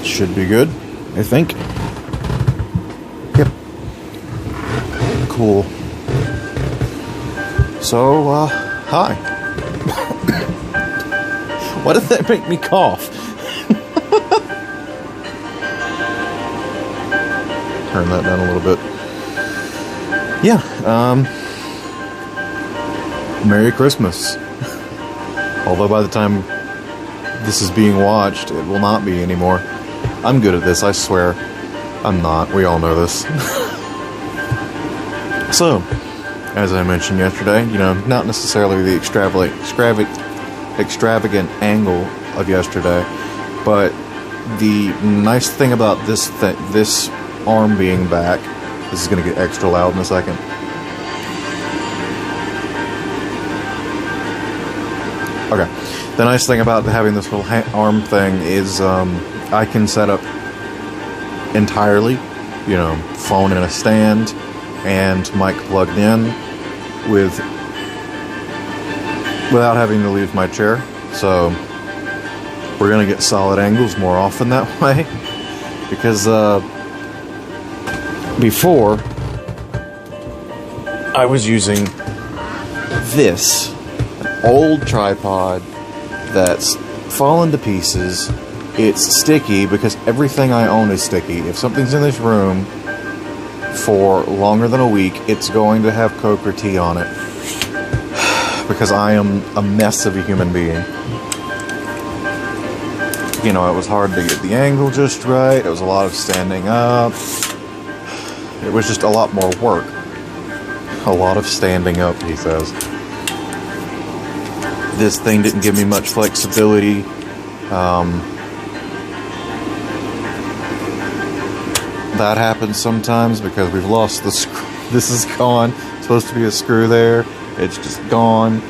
Should be good, I think. Yep. Cool. So, hi. Why did that make me cough? Turn that down a little bit. Yeah, Merry Christmas. Although by the time this is being watched, it will not be anymore. I'm good at this, I swear. I'm not. We all know this. So, as I mentioned yesterday, you know, not necessarily the extravagant angle of yesterday, but the nice thing about this arm being back, this is going to get extra loud in a second. Okay. The nice thing about having this little arm thing is I can set up entirely, you know, phone in a stand and mic plugged in without having to leave my chair. So we're going to get solid angles more often that way, because before I was using this old tripod that's fallen to pieces. It's sticky because everything I own is sticky. If something's in this room for longer than a week, it's going to have Coke or tea on it, because I am a mess of a human being. You know, it was hard to get the angle just right. It was a lot of standing up. It was just a lot more work. A lot of standing up, he says. This thing didn't give me much flexibility. That happens sometimes because we've lost the screw. This is gone. It's supposed to be a screw there. It's just gone.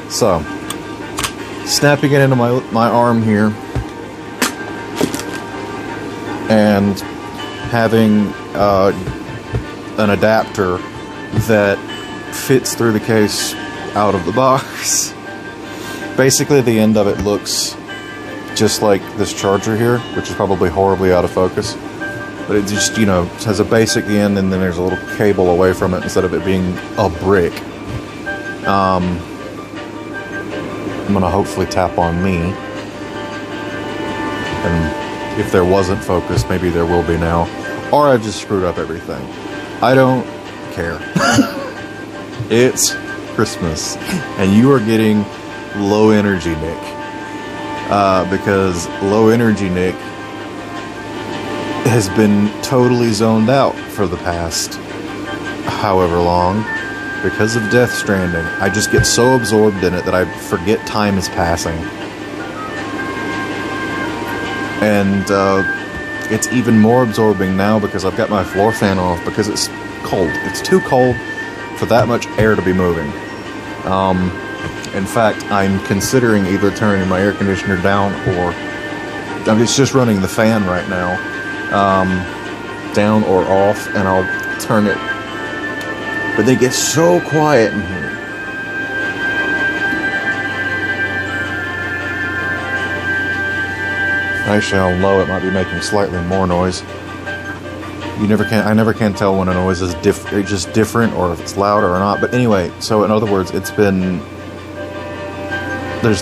So, snapping it into my arm here, and having an adapter that fits through the case out of the box. Basically, the end of it looks just like this charger here, which is probably horribly out of focus. But it just, you know, has a basic end, and then there's a little cable away from it instead of it being a brick. I'm gonna hopefully tap on me. And if there wasn't focus, maybe there will be now. Or I've just screwed up everything. I don't care. It's Christmas, and you are getting Low Energy Nick. Because Low Energy Nick has been totally zoned out for the past however long because of Death Stranding. I just get so absorbed in it that I forget time is passing. And it's even more absorbing now because I've got my floor fan off because it's cold. It's too cold for that much air to be moving. In fact, I'm considering either turning my air conditioner down or... I mean, it's just running the fan right now. Down or off, and I'll turn it. But they get so quiet in here. Actually, I'll know it might be making slightly more noise. I never can tell when a noise is just different, or if it's louder or not. But anyway, so in other words, there's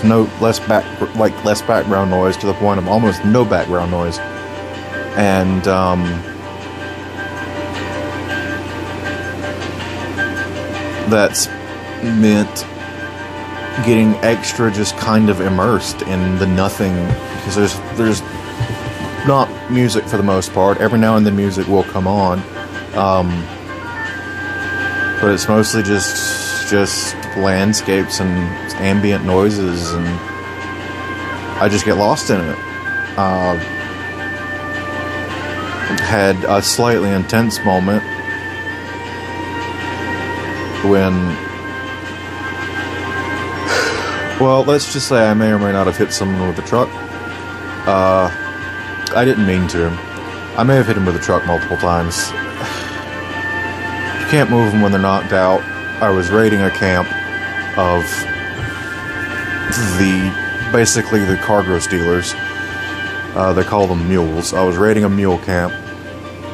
less background noise, to the point of almost no background noise. And that's meant getting extra just kind of immersed in the nothing, because there's not music for the most part. Every now and then music will come on, but it's mostly just landscapes and ambient noises, and I just get lost in it. Had a slightly intense moment when, well, let's just say I may or may not have hit someone with a truck. I didn't mean to. I may have hit him with a truck multiple times. You can't move them when they're knocked out. I was raiding a camp of basically the cargo stealers, They call them mules. I was raiding a mule camp.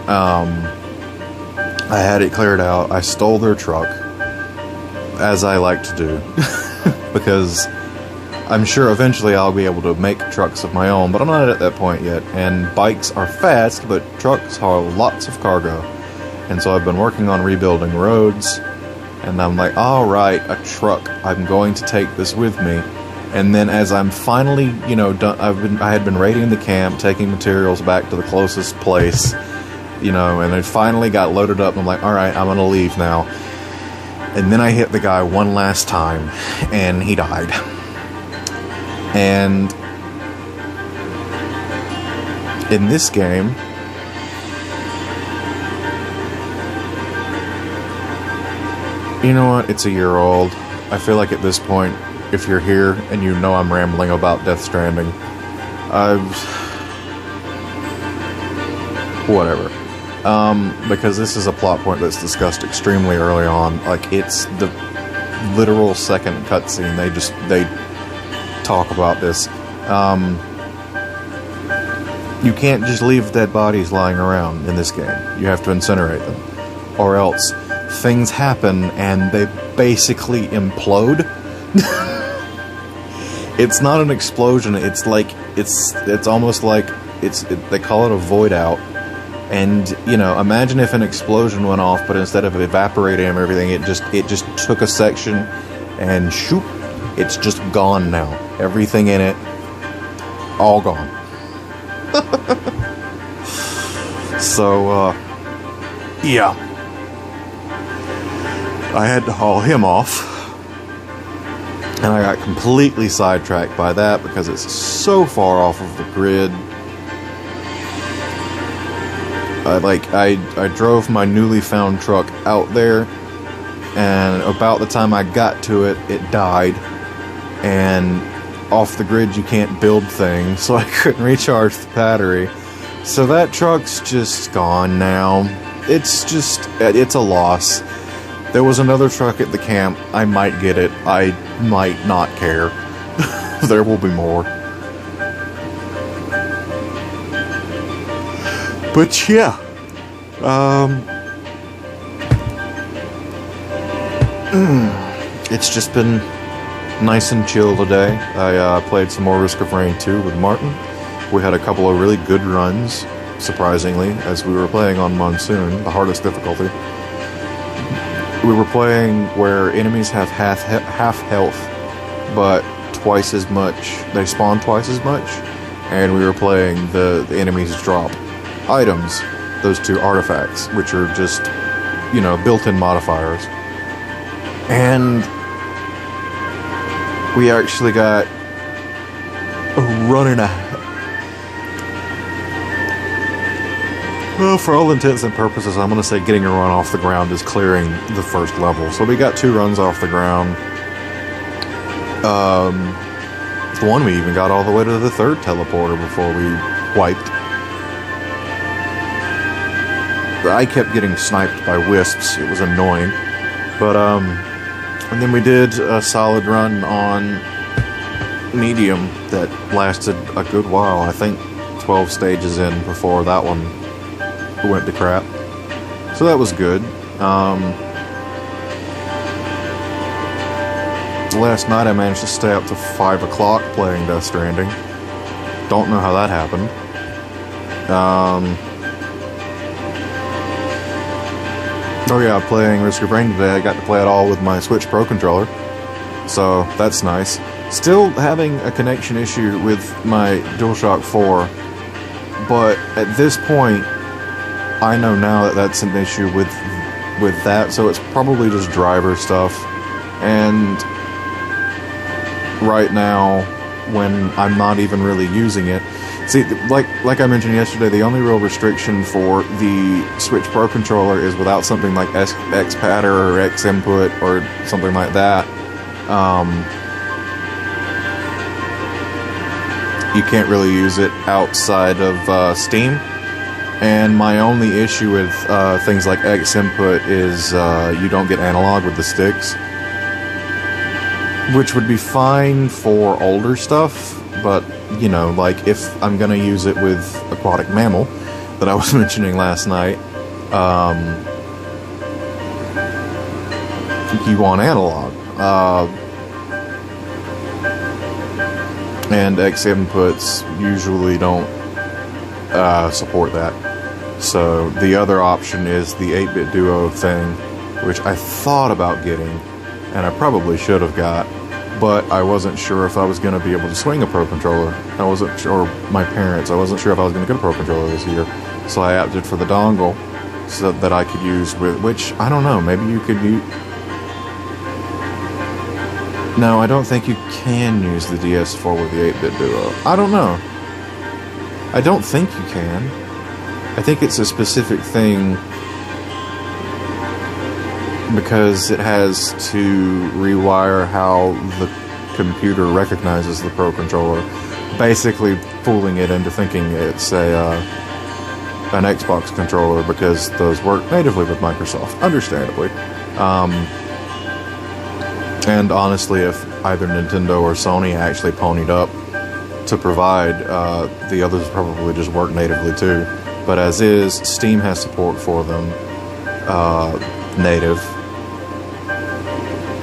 I had it cleared out. I stole their truck, as I like to do, because I'm sure eventually I'll be able to make trucks of my own, but I'm not at that point yet. And bikes are fast, but trucks haul lots of cargo. And so I've been working on rebuilding roads, and I'm like, alright, a truck. I'm going to take this with me. And then as I'm finally, you know, done, I had been raiding the camp, taking materials back to the closest place, you know, and I finally got loaded up, and I'm like, alright, I'm gonna leave now. And then I hit the guy one last time, and he died. And in this game, you know what, it's a year old. I feel like at this point, if you're here and you know I'm rambling about Death Stranding, whatever. Because this is a plot point that's discussed extremely early on. Like, it's the literal second cutscene. They talk about this. You can't just leave dead bodies lying around in this game. You have to incinerate them. Or else things happen and they basically implode. It's not an explosion. It's like it's almost like they call it a void out. And you know, imagine if an explosion went off, but instead of evaporating everything, it just took a section and shoop, it's just gone now. Everything in it, all gone. So yeah, I had to haul him off. And I got completely sidetracked by that because it's so far off of the grid. I drove my newly found truck out there, and about the time I got to it, it died. And off the grid, you can't build things, so I couldn't recharge the battery. So that truck's just gone now. It's a loss. There was another truck at the camp. I might get it. I might not care. There will be more. But yeah. It's just been nice and chill today. I played some more Risk of Rain 2 with Martin. We had a couple of really good runs, surprisingly, as we were playing on Monsoon, the hardest difficulty. We were playing where enemies have half health, but twice as much. They spawn twice as much, and we were playing the enemies drop items, those two artifacts, which are just, you know, built-in modifiers. And we actually got a run and a half. Well, for all intents and purposes, I'm going to say getting a run off the ground is clearing the first level. So we got 2 runs off the ground. The one we even got all the way to the 3rd teleporter before we wiped. I kept getting sniped by wisps. It was annoying. But, and then we did a solid run on medium that lasted a good while. I think 12 stages in before that one went to crap. So that was good. Last night I managed to stay up to 5 o'clock playing Death Stranding. Don't know how that happened. Oh yeah, playing Risk of Rain today, I got to play it all with my Switch Pro controller. So that's nice. Still having a connection issue with my DualShock 4. But at this point, I know now that that's an issue with that, so it's probably just driver stuff. And right now, when I'm not even really using it, see, like I mentioned yesterday, the only real restriction for the Switch Pro controller is without something like X-Patter or X-Input or something like that. You can't really use it outside of Steam. And my only issue with things like X-Input is you don't get analog with the sticks. Which would be fine for older stuff, but you know, like if I'm gonna use it with aquatic mammal that I was mentioning last night, you want analog. And X inputs usually don't support that. So the other option is the 8-bit duo thing, which I thought about getting, and I probably should have got, but I wasn't sure if I was going to be able to swing a Pro Controller. I wasn't sure, or my parents, I wasn't sure if I was going to get a Pro Controller this year. So I opted for the dongle so that I could use with, which, I don't know, maybe you could use... No, I don't think you can use the DS4 with the 8-bit duo. I don't know. I don't think you can. I think it's a specific thing because it has to rewire how the computer recognizes the Pro Controller, basically fooling it into thinking it's an Xbox controller because those work natively with Microsoft, understandably. And honestly, if either Nintendo or Sony actually ponied up to provide, the others probably just work natively too. But as is, Steam has support for them, native.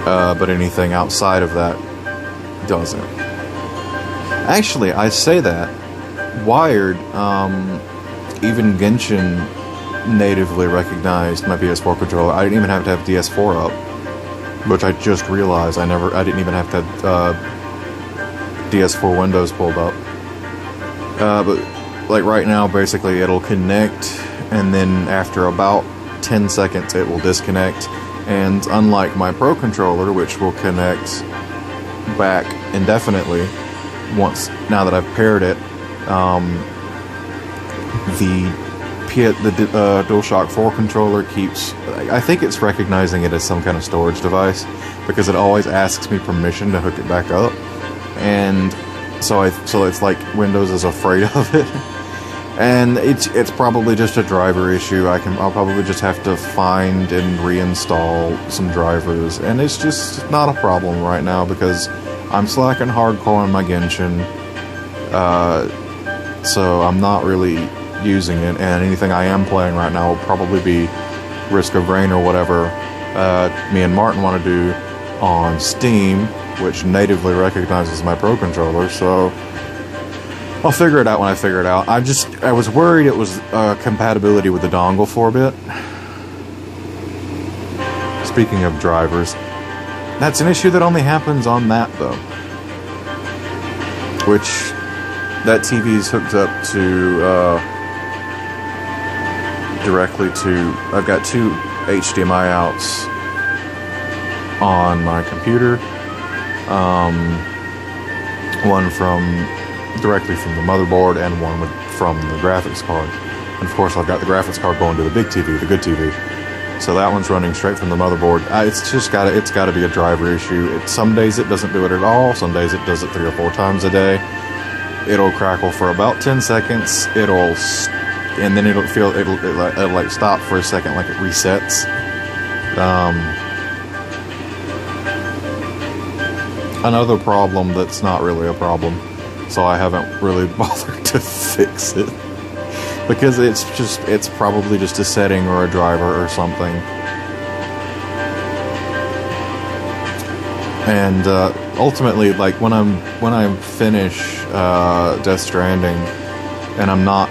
But anything outside of that doesn't. Actually, I say that. Wired, even Genshin natively recognized my PS4 controller. I didn't even have to have DS4 up, which I just realized I didn't even have to have DS4 Windows pulled up. But like right now, basically it'll connect, and then after about 10 seconds it will disconnect. And unlike my Pro Controller, which will connect back indefinitely, now that I've paired it, the DualShock 4 controller keeps... I think it's recognizing it as some kind of storage device, because it always asks me permission to hook it back up. And so it's like Windows is afraid of it. And it's probably just a driver issue. I'll probably just have to find and reinstall some drivers, and it's just not a problem right now because I'm slacking hardcore on my Genshin, so I'm not really using it. And anything I am playing right now will probably be Risk of Rain or whatever me and Martin want to do on Steam, which natively recognizes my Pro Controller. So I'll figure it out when I figure it out. I was worried it was compatibility with the dongle for a bit. Speaking of drivers, that's an issue that only happens on that though. Which, that TV is hooked up to, directly to, I've got two HDMI outs on my computer. One directly from the motherboard, and one from the graphics card. And of course I've got the graphics card going to the big TV, the good TV. So that one's running straight from the motherboard. It's got to be a driver issue. Some days it doesn't do it at all. Some days it does it 3 or 4 times a day. It'll crackle for about 10 seconds. And then it'll like stop for a second, like it resets. Another problem that's not really a problem, so I haven't really bothered to fix it, because it's probably just a setting or a driver or something. And ultimately, like when I finish Death Stranding, and I'm not,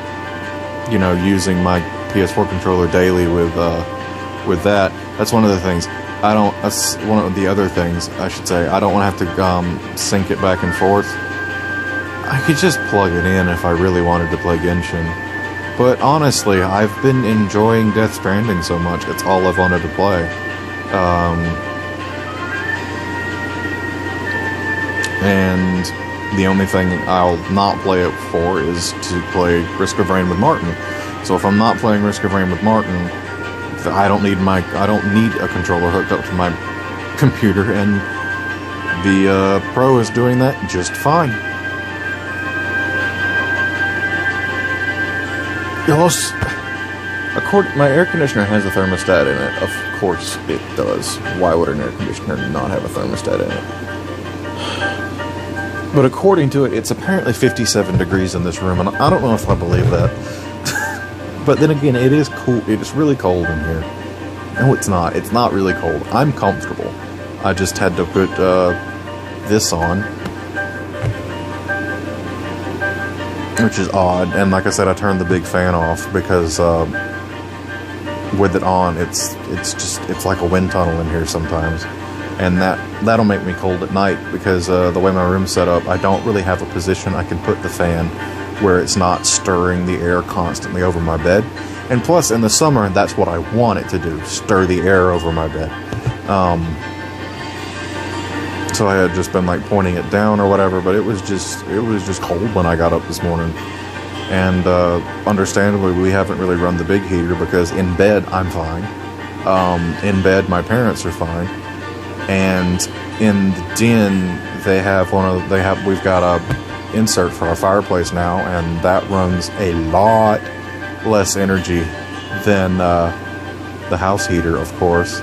using my PS4 controller daily with that. That's one of the things. That's one of the other things I should say. I don't want to have to sync it back and forth. I could just plug it in if I really wanted to play Genshin. But honestly, I've been enjoying Death Stranding so much. It's all I've wanted to play. And the only thing I'll not play it for is to play Risk of Rain with Martin. So if I'm not playing Risk of Rain with Martin, I don't need a controller hooked up to my computer, and the Pro is doing that just fine. My air conditioner has a thermostat in it. Of course it does. Why would an air conditioner not have a thermostat in it? But according to it, it's apparently 57 degrees in this room, and I don't know if I believe that. But then again, it is cool. It's really cold in here. No, it's not. It's not really cold. I'm comfortable. I just had to put this on, which is odd. And like I said, I turned the big fan off because with it on, it's like a wind tunnel in here sometimes. And that'll make me cold at night because the way my room's set up, I don't really have a position I can put the fan where it's not stirring the air constantly over my bed. And plus, in the summer, that's what I want it to do, stir the air over my bed. So I had just been like pointing it down or whatever, but it was just cold when I got up this morning. And understandably, we haven't really run the big heater because in bed I'm fine. In bed, my parents are fine. And in the den, we've got a insert for our fireplace now, and that runs a lot less energy than the house heater, of course.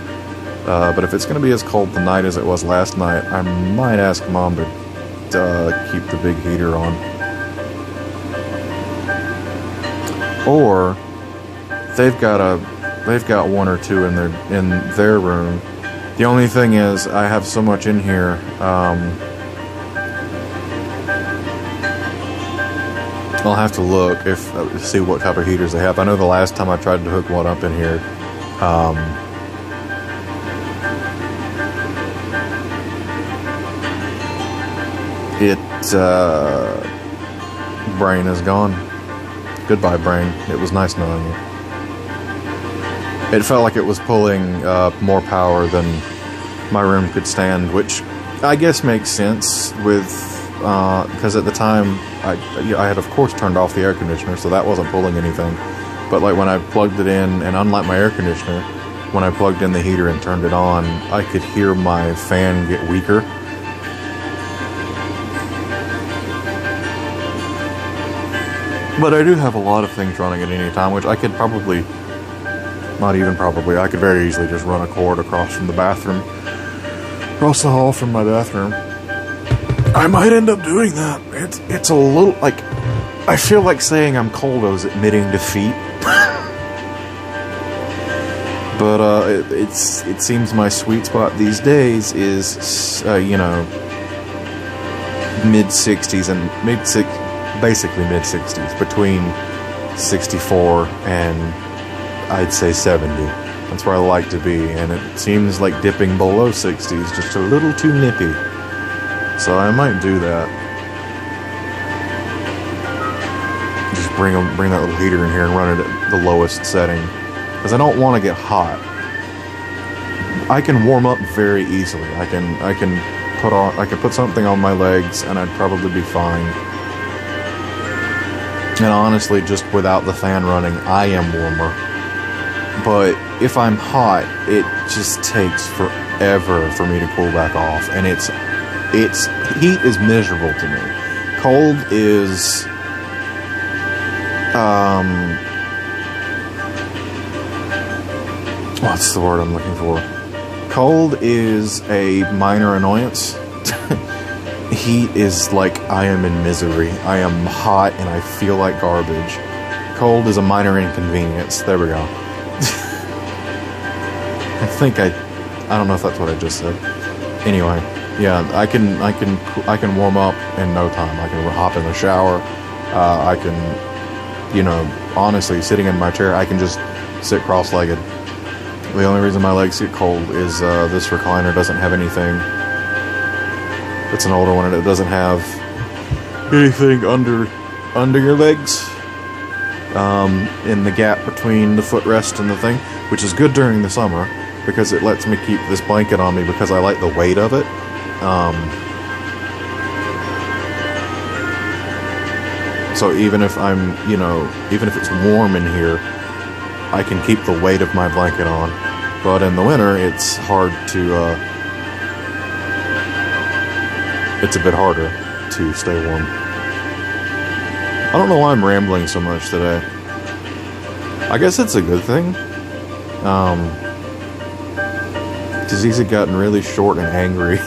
But if it's going to be as cold tonight as it was last night, I might ask Mom to keep the big heater on. Or they've got one or two in their room. The only thing is, I have so much in here. I'll have to look see what type of heaters they have. I know the last time I tried to hook one up in here, brain is gone. Goodbye, brain. It was nice knowing you. It felt like it was pulling more power than my room could stand, which I guess makes sense with because at the time I had of course turned off the air conditioner, so that wasn't pulling anything. But like when I plugged it in, and unlike my air conditioner, when I plugged in the heater and turned it on, I could hear my fan get weaker. But I do have a lot of things running at any time, which I could probably, not even probably, I could very easily just run a cord across from the bathroom, across the hall from my bathroom. I might end up doing that. It's a little, like, I feel like saying I'm cold is admitting defeat. But it seems my sweet spot these days is, mid-60s and basically mid-60s, between 64 and I'd say 70. That's where I like to be, and it seems like dipping below 60s just a little too nippy. So I might do that. Just bring that little heater in here and run it at the lowest setting, because I don't want to get hot. I can warm up very easily. I can put something on my legs and I'd probably be fine. And honestly, just without the fan running, I am warmer. But if I'm hot, it just takes forever for me to cool back off. And heat is miserable to me. Cold is, what's the word I'm looking for? Cold is a minor annoyance. Heat is like I am in misery. I am hot and I feel like garbage. Cold is a minor inconvenience. There we go. I don't know if that's what I just said. Anyway, yeah, I can warm up in no time. I can hop in the shower. I can, honestly, sitting in my chair, I can just sit cross-legged. The only reason my legs get cold is this recliner doesn't have anything. It's an older one and it doesn't have anything under your legs in the gap between the footrest and the thing, which is good during the summer because it lets me keep this blanket on me because I like the weight of it. So even if even if it's warm in here, I can keep the weight of my blanket on. But in the winter, it's hard to, it's a bit harder to stay warm. I don't know why I'm rambling so much today. I guess it's a good thing. Because these had gotten really short and angry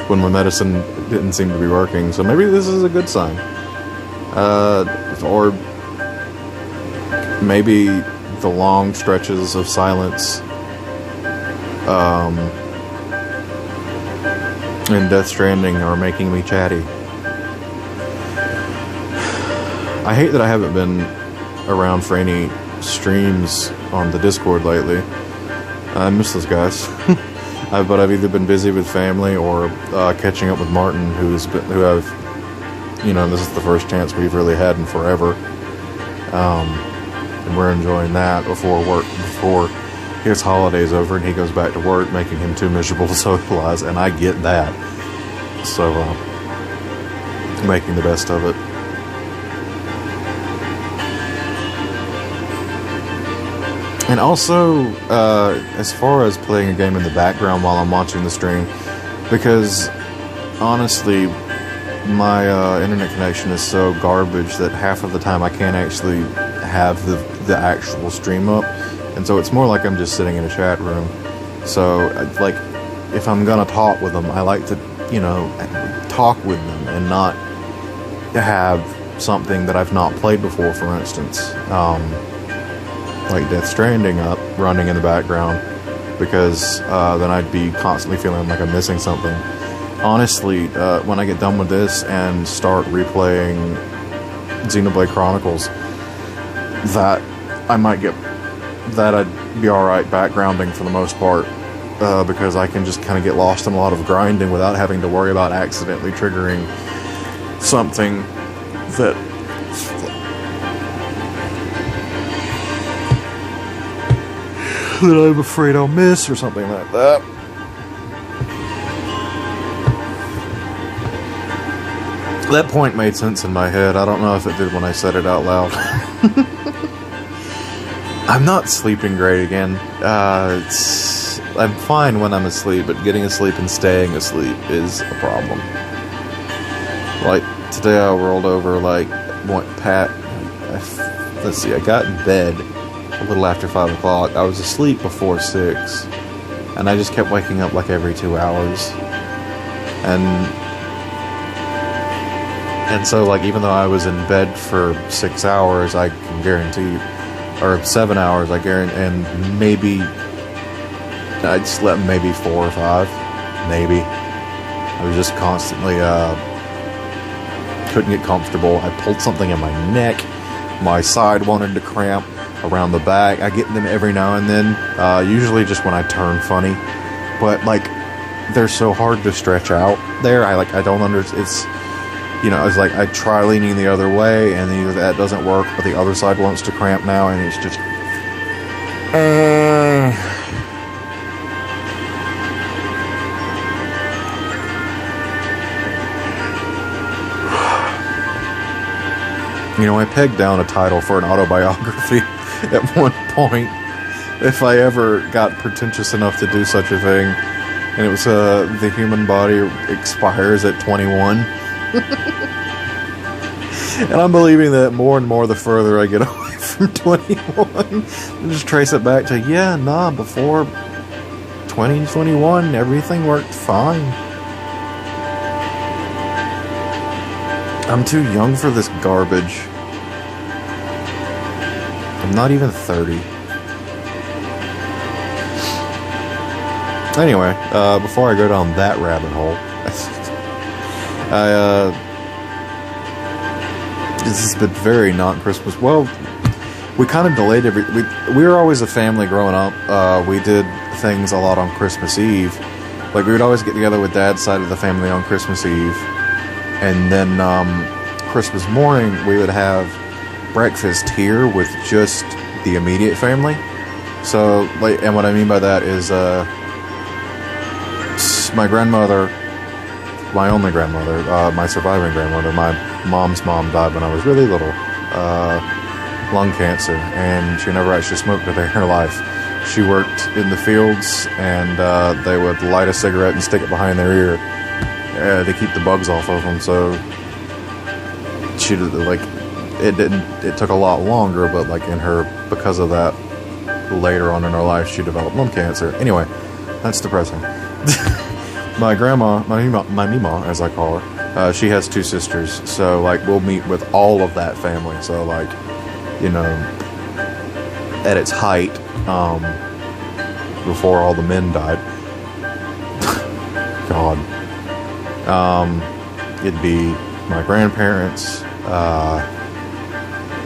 when my medicine didn't seem to be working, so maybe this is a good sign. Or maybe the long stretches of silence in Death Stranding are making me chatty. I hate that I haven't been around for any streams on the Discord lately. I miss those guys. But I've either been busy with family or catching up with Martin, who I've, this is the first chance we've really had in forever. And we're enjoying that before his holiday's over and he goes back to work, making him too miserable to socialize, and I get that. So, making the best of it. And also, as far as playing a game in the background while I'm watching the stream, because honestly, my internet connection is so garbage that half of the time I can't actually have the actual stream up, and so it's more like I'm just sitting in a chat room. So, like, if I'm gonna talk with them, I like to, talk with them and not have something that I've not played before, for instance. Like Death Stranding up, running in the background, because then I'd be constantly feeling like I'm missing something. Honestly, when I get done with this and start replaying Xenoblade Chronicles, that I'd be alright backgrounding for the most part, because I can just kind of get lost in a lot of grinding without having to worry about accidentally triggering something that I'm afraid I'll miss, or something like that. That point made sense in my head. I don't know if it did when I said it out loud. I'm not sleeping great again. I'm fine when I'm asleep, but getting asleep and staying asleep is a problem. Like, today I rolled over, let's see, I got in bed a little after 5 o'clock. I was asleep before 6, and I just kept waking up like every 2 hours. And so, like, even though I was in bed for 6 hours, I can guarantee, or 7 hours, I guarantee, and maybe I slept maybe 4 or 5, maybe. I was just constantly couldn't get comfortable. I pulled something in my neck. My side wanted to cramp around the back. I get them every now and then, usually just when I turn funny, but like, they're so hard to stretch out there. I don't understand. It's like I try leaning the other way and either that doesn't work, but the other side wants to cramp now, and it's just I pegged down a title for an autobiography at one point, if I ever got pretentious enough to do such a thing, and it was The Human Body Expires at 21. And I'm believing that more and more the further I get away from 21. And just trace it back to, before 2021, everything worked fine. I'm too young for this garbage. I'm not even 30. Anyway, before I go down that rabbit hole, this has been very not Christmas. Well, we kind of delayed we were always a family growing up. We did things a lot on Christmas Eve. Like, we would always get together with Dad's side of the family on Christmas Eve, and then Christmas morning we would have breakfast here with just the immediate family. So, like, and what I mean by that is my grandmother, my only grandmother, my surviving grandmother, my mom's mom died when I was really little, lung cancer, and she never actually smoked a day in her life. She worked in the fields, and they would light a cigarette and stick it behind their ear to keep the bugs off of them. So she did, like, it took a lot longer, but like because of that, later on in her life she developed lung cancer. Anyway, that's depressing. my grandma, my Mima, as I call her, she has two sisters. So, like, we'll meet with all of that family. So, like, you know, at its height, before all the men died. God. It'd be my grandparents,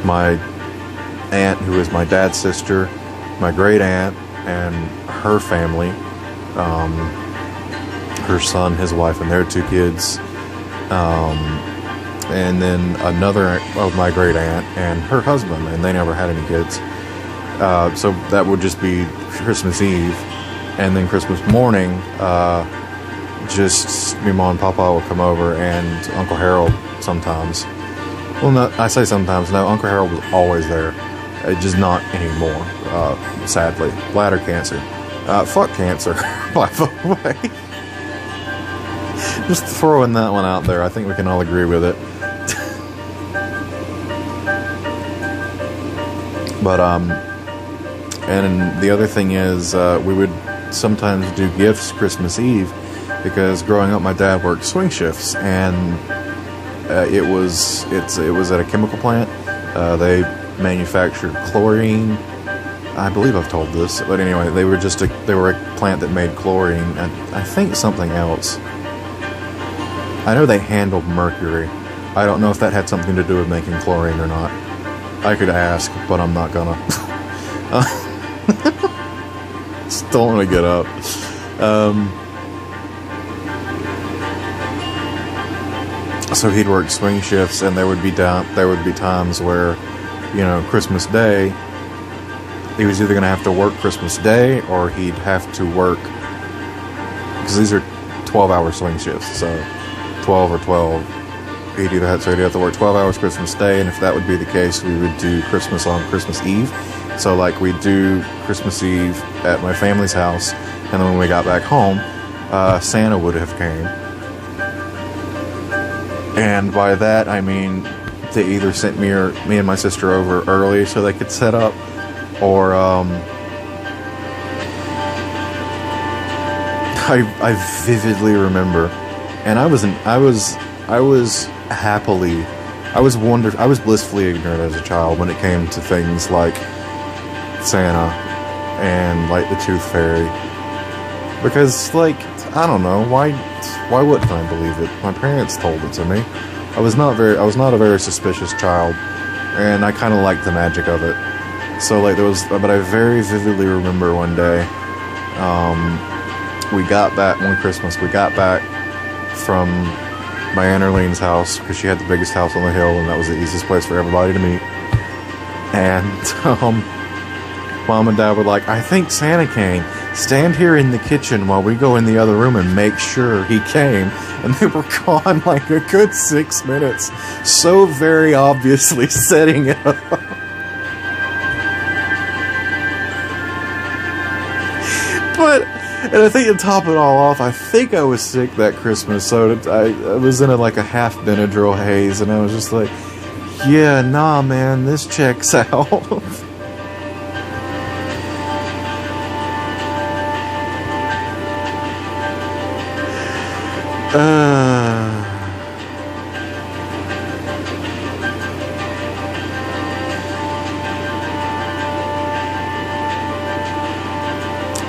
my aunt, who is my dad's sister, my great aunt, and her family, her son, his wife, and their two kids, and then another of my great aunt and her husband, and they never had any kids. So that would just be Christmas Eve, and then Christmas morning, just me, Mom, and Papa will come over, and Uncle Harold sometimes. Well, no, I say sometimes. No, Uncle Harold was always there. Just not anymore, sadly. Bladder cancer. Fuck cancer, by the way. Just throwing that one out there. I think we can all agree with it. But, and the other thing is, we would sometimes do gifts Christmas Eve, because growing up, my dad worked swing shifts, and it was at a chemical plant. They manufactured chlorine. I believe I've told this, but anyway, they were a plant that made chlorine, and I think something else. I know they handled mercury. I don't know if that had something to do with making chlorine or not. I could ask, but I'm not gonna. Just don't want to get up. So he'd work swing shifts, and there would be times where, you know, Christmas Day, he was either going to have to work Christmas Day, or he'd have to work, because these are 12-hour swing shifts, so 12 or 12. He'd have to work 12 hours Christmas Day, and if that would be the case, we would do Christmas on Christmas Eve. So, like, we'd do Christmas Eve at my family's house, and then when we got back home, Santa would have came. And by that, I mean, they either sent me and my sister over early so they could set up, or I vividly remember, and I was blissfully ignorant as a child when it came to things like Santa and like the Tooth Fairy, because, like, I don't know, why wouldn't I believe it? My parents told it to me. I was not a very suspicious child, and I kind of liked the magic of it. So, like, but I very vividly remember one day, one Christmas, we got back from my Aunt Erlene's house, because she had the biggest house on the hill, and that was the easiest place for everybody to meet. And, Mom and Dad were like, I think Santa came. Stand here in the kitchen while we go in the other room and make sure he came. And they were gone like a good 6 minutes. So very obviously setting it up. And I think to top it all off, I think I was sick that Christmas, so I was in like a half Benadryl haze, and I was just like, yeah, nah, man, this checks out.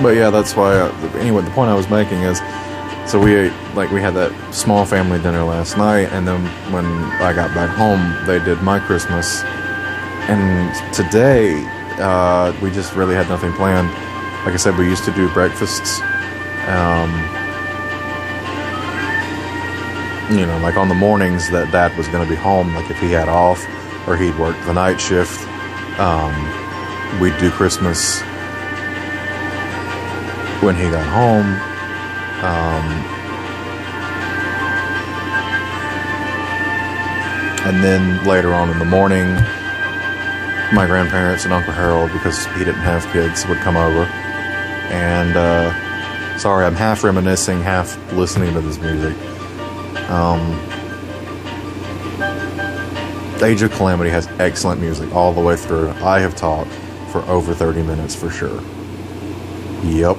But yeah, that's why. Anyway, the point I was making is, so we had that small family dinner last night, and then when I got back home, they did my Christmas, and today we just really had nothing planned. Like I said, we used to do breakfasts. You know, like on the mornings that Dad was going to be home, like if he had off or he'd work the night shift, we'd do Christmas when he got home. And then later on in the morning, my grandparents and Uncle Harold, because he didn't have kids, would come over. And, sorry, I'm half reminiscing, half listening to this music. Age of Calamity has excellent music all the way through. I have talked for over 30 minutes for sure. Yep.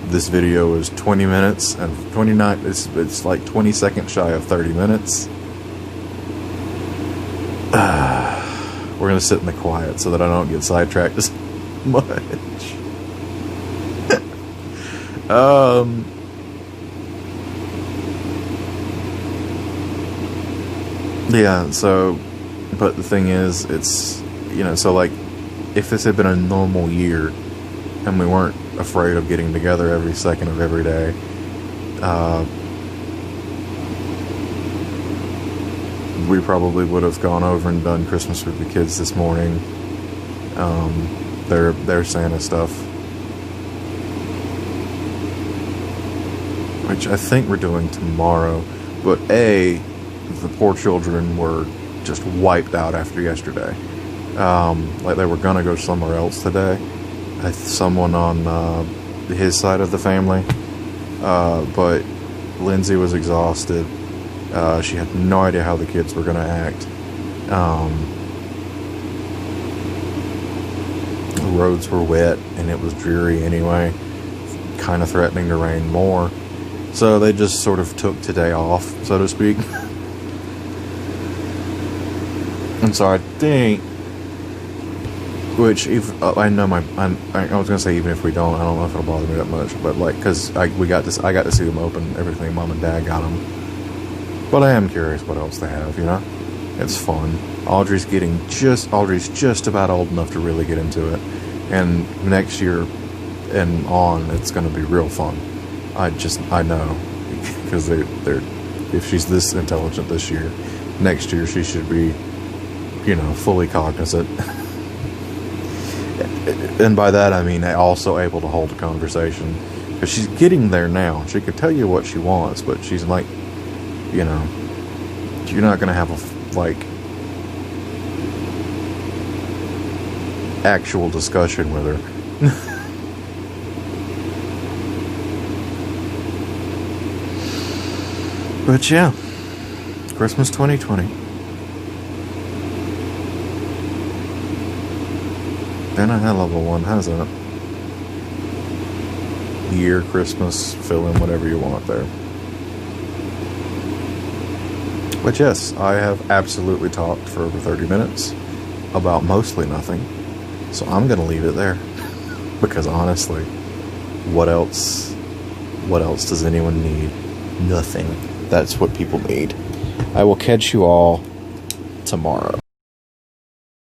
This video is 20 minutes and 29. It's like 20 seconds shy of 30 minutes. We're gonna sit in the quiet so that I don't get sidetracked as much. Yeah, so, but the thing is, it's, you know, so like, if this had been a normal year, and we weren't afraid of getting together every second of every day, we probably would have gone over and done Christmas with the kids this morning, their Santa stuff, which I think we're doing tomorrow, but the poor children were just wiped out after yesterday. Like they were gonna go somewhere else today. Someone on his side of the family, but Lindsay was exhausted. She had no idea how the kids were gonna act. The roads were wet and it was dreary anyway, kind of threatening to rain more. So they just sort of took today off, so to speak. And so I think, which if I know I was gonna say even if we don't, I don't know if it'll bother me that much, but like, cause I got to see them open everything Mom and Dad got them. But I am curious what else they have, you know. It's fun. Audrey's just about old enough to really get into it, and next year and on, it's gonna be real fun. I know, because they're if she's this intelligent this year, next year she should be, you know, fully cognizant. And by that I mean also able to hold a conversation, because she's getting there now. She could tell you what she wants, but she's like, you know, you're not gonna have a like actual discussion with her. But yeah, Christmas 2020. Been a hell of a one, hasn't it? Year, Christmas, fill in whatever you want there. But yes, I have absolutely talked for over 30 minutes about mostly nothing. So I'm going to leave it there. Because honestly, what else does anyone need? Nothing. That's what people need. I will catch you all tomorrow.